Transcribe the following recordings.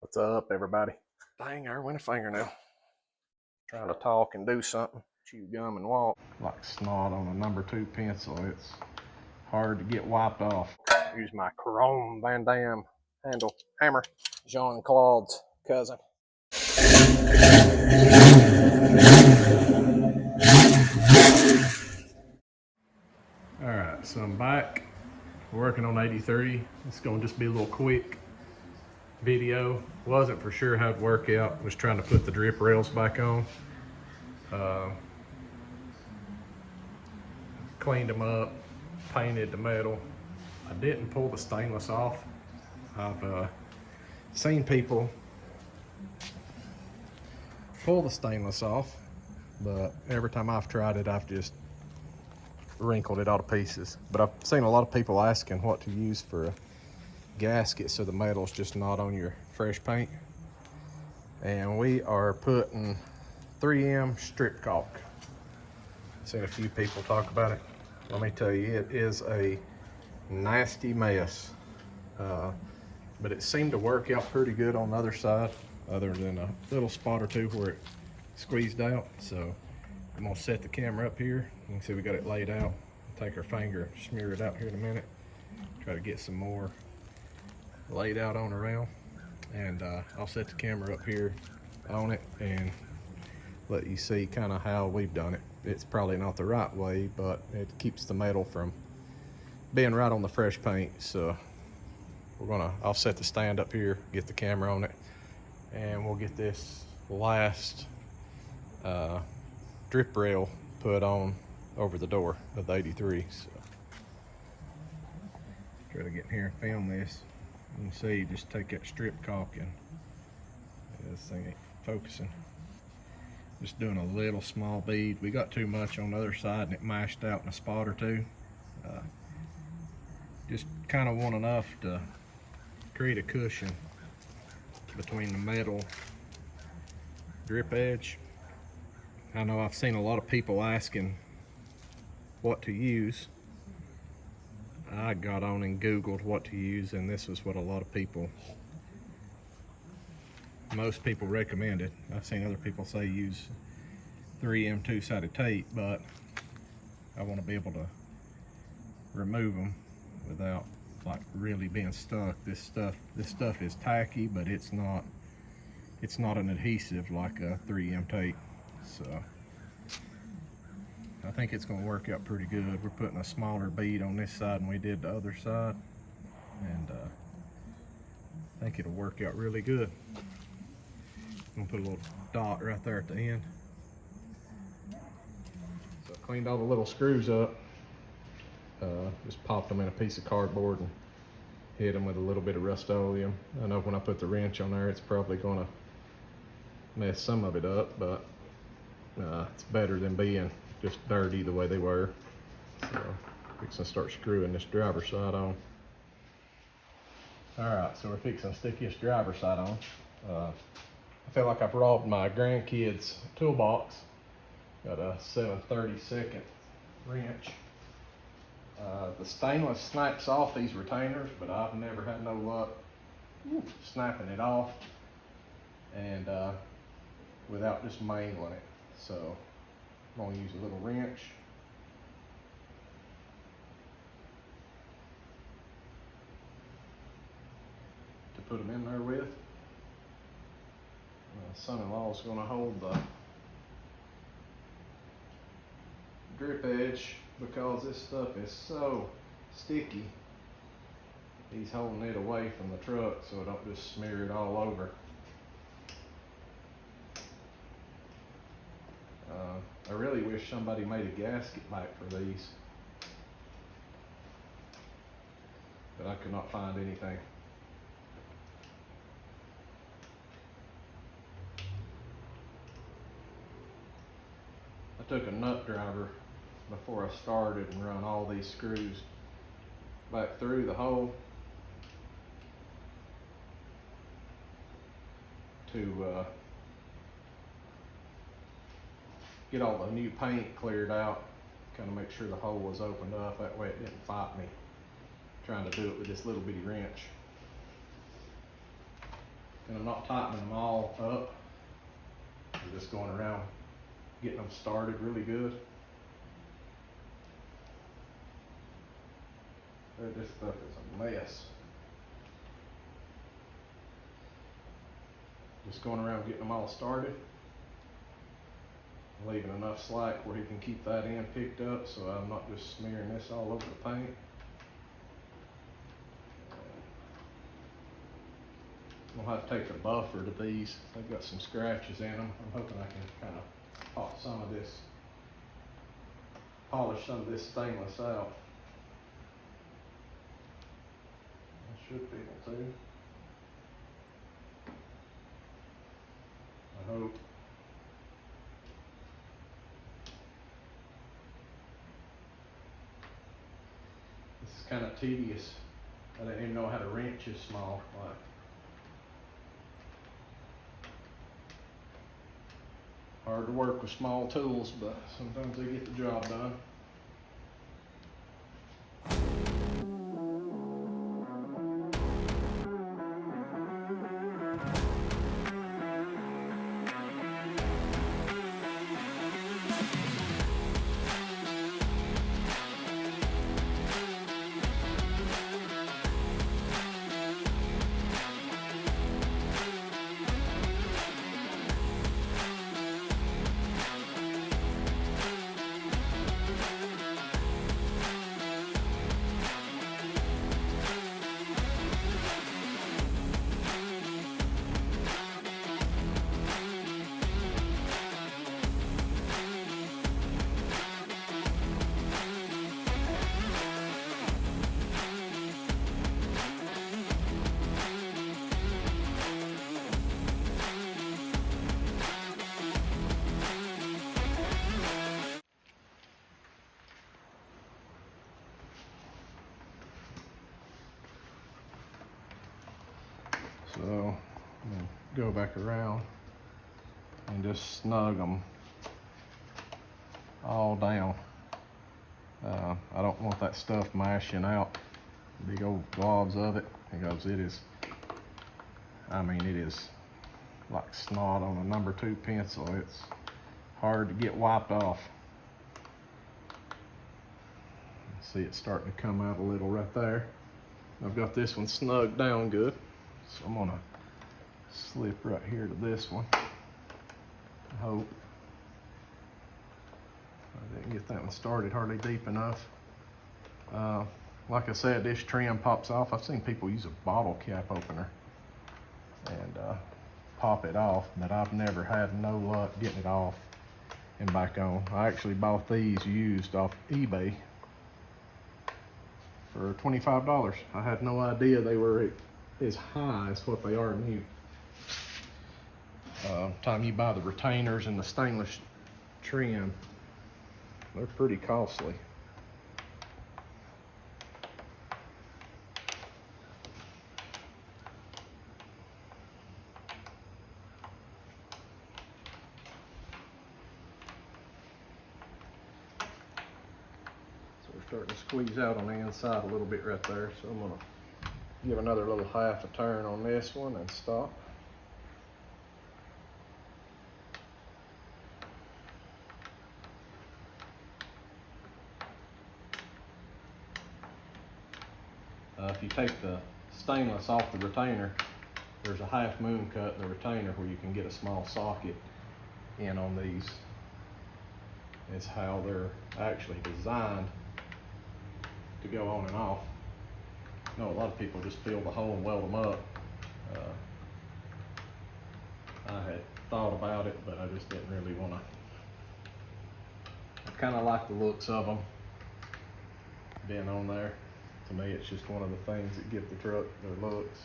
What's up, everybody? Dang, I went a fingernail. Trying to talk and do something, chew gum and walk. Like snot on a #2 pencil, it's hard to get wiped off. Use my chrome Van Dam handle hammer, Jean-Claude's cousin. Alright, so I'm back working on 83. It's gonna just be a little quick video. Wasn't for sure how it'd work out. Was trying to put the drip rails back on. Cleaned them up, painted the metal. I didn't pull the stainless off. I've seen people pull the stainless off, but every time I've tried it, I've just wrinkled it all to pieces. But I've seen a lot of people asking what to use for a gasket so the metal's just not on your fresh paint. And we are putting 3M strip caulk. Seen a few people talk about it. Let me tell you, it is a nasty mess. But it seemed to work out pretty good on the other side, other than a little spot or two where it squeezed out. So I'm gonna set the camera up here. You can see we got it laid out. Take our finger, smear it out here in a minute. Try to get some more laid out on around. And I'll set the camera up here on it and let you see kind of how we've done it. It's probably not the right way, but it keeps the metal from being right on the fresh paint. So I'll set the stand up here, get the camera on it, and we'll get this last drip rail put on over the door of the 83. So try to get in here and film this. You can see, just take that strip caulk and this thing ain't focusing. Just doing a little small bead. We got too much on the other side and it mashed out in a spot or two. Just kind of want enough to create a cushion between the metal drip edge. I know I've seen a lot of people asking what to use. I got on and Googled what to use, and this is what most people recommended. I've seen other people say use 3M two-sided tape, but I want to be able to remove them without like really being stuck. This stuff is tacky, but it's not an adhesive like a 3M tape. So I think it's going to work out pretty good. We're putting a smaller bead on this side than we did the other side, and I think it'll work out really good. I'm gonna put a little dot right there at the end. So I cleaned all the little screws up. Just popped them in a piece of cardboard and hit them with a little bit of Rust-Oleum. I know when I put the wrench on there, it's probably gonna mess some of it up, but it's better than being just dirty the way they were. So fixing to start screwing this driver's side on. All right, so we're fixing to stick this driver's side on. I feel like I've robbed my grandkids' toolbox. Got a 7/32 wrench. The stainless snaps off these retainers, but I've never had no luck snapping it off and without just mangling it. So I'm gonna use a little wrench. To put them in there with. My son-in-law is gonna hold the drip edge because this stuff is so sticky. He's holding it away from the truck so I don't just smear it all over. I really wish somebody made a gasket back for these, but I could not find anything. I took a nut driver before I started and run all these screws back through the hole to get all the new paint cleared out, kind of make sure the hole was opened up. That way it didn't fight me trying to do it with this little bitty wrench. and I'm not tightening them all up. I'm just going around getting them started really good. This stuff is a mess. Just going around getting them all started. Leaving enough slack where he can keep that end picked up so I'm not just smearing this all over the paint. I'm gonna have to take the buffer to these. They've got some scratches in them. I'm hoping I can kind of polish some of this stainless out. I should be able to. I hope. This is kind of tedious. I didn't even know how to wrench this small. Like, hard to work with small tools, but sometimes they get the job done. So I'm gonna go back around and just snug them all down. I don't want that stuff mashing out, big old globs of it, because it is, I mean, it is like snot on a number 2 pencil. It's hard to get wiped off. See, it's starting to come out a little right there. I've got this one snugged down good. So I'm gonna slip right here to this one. I hope. I didn't get that one started hardly deep enough. Like I said, this trim pops off. I've seen people use a bottle cap opener and pop it off, but I've never had no luck getting it off and back on. I actually bought these used off eBay for $25. I had no idea they were as high as what they are new. Time you buy the retainers and the stainless trim, they're pretty costly. So we're starting to squeeze out on the inside a little bit right there. So I'm gonna give another little half a turn on this one and stop. If you take the stainless off the retainer, there's a half moon cut in the retainer where you can get a small socket in on these. It's how they're actually designed to go on and off. I know a lot of people just fill the hole and weld them up. I had thought about it, but I just didn't really want to. I kind of like the looks of them being on there. To me, it's just one of the things that give the truck their looks.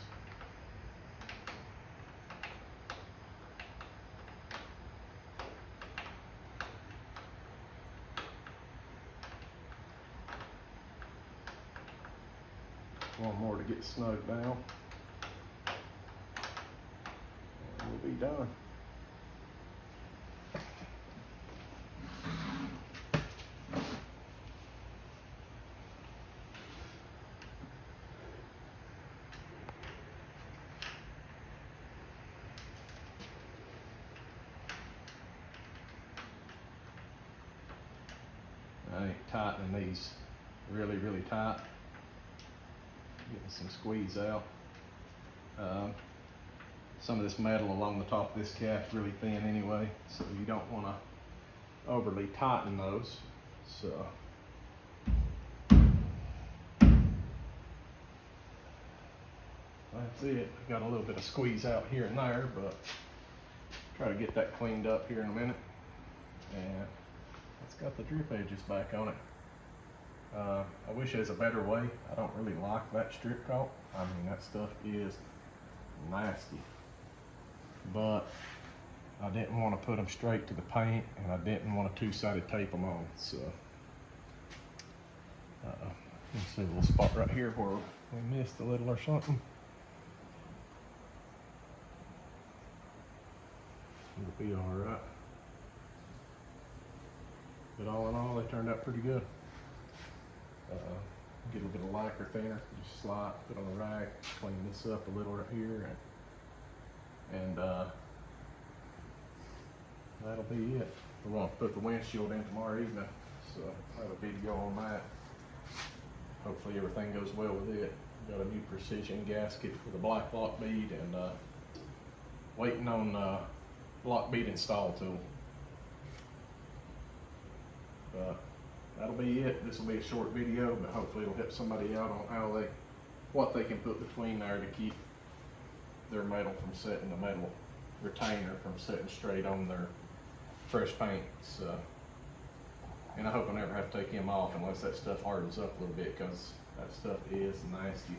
One more to get snugged down, and we'll be done. by tightening these really, really tight. Getting some squeeze out. Some of this metal along the top of this cap is really thin anyway, so you don't want to overly tighten those. So that's it. Got a little bit of squeeze out here and there, but try to get that cleaned up here in a minute. And it's got the drip edges back on it. I wish there's a better way. I don't really like that strip caulk. I mean, that stuff is nasty. But I didn't want to put them straight to the paint, and I didn't want to two-sided tape them on. So, let's see a little spot right here where we missed a little or something. It'll be all right. But all in all, they turned out pretty good. Get a little bit of lacquer thinner, just slide, put on the rag, clean this up a little right here, and that'll be it. We're going to put the windshield in tomorrow evening, so I'll have a video on that. Hopefully everything goes well with it. Got a new precision gasket with a black lock bead, and waiting on lock bead install tool. That'll be it. This will be a short video, but hopefully it'll help somebody out on what they can put between there to keep their metal from setting, the metal retainer from setting straight on their fresh paint. So, and I hope I never have to take him off unless that stuff hardens up a little bit, because that stuff is nasty.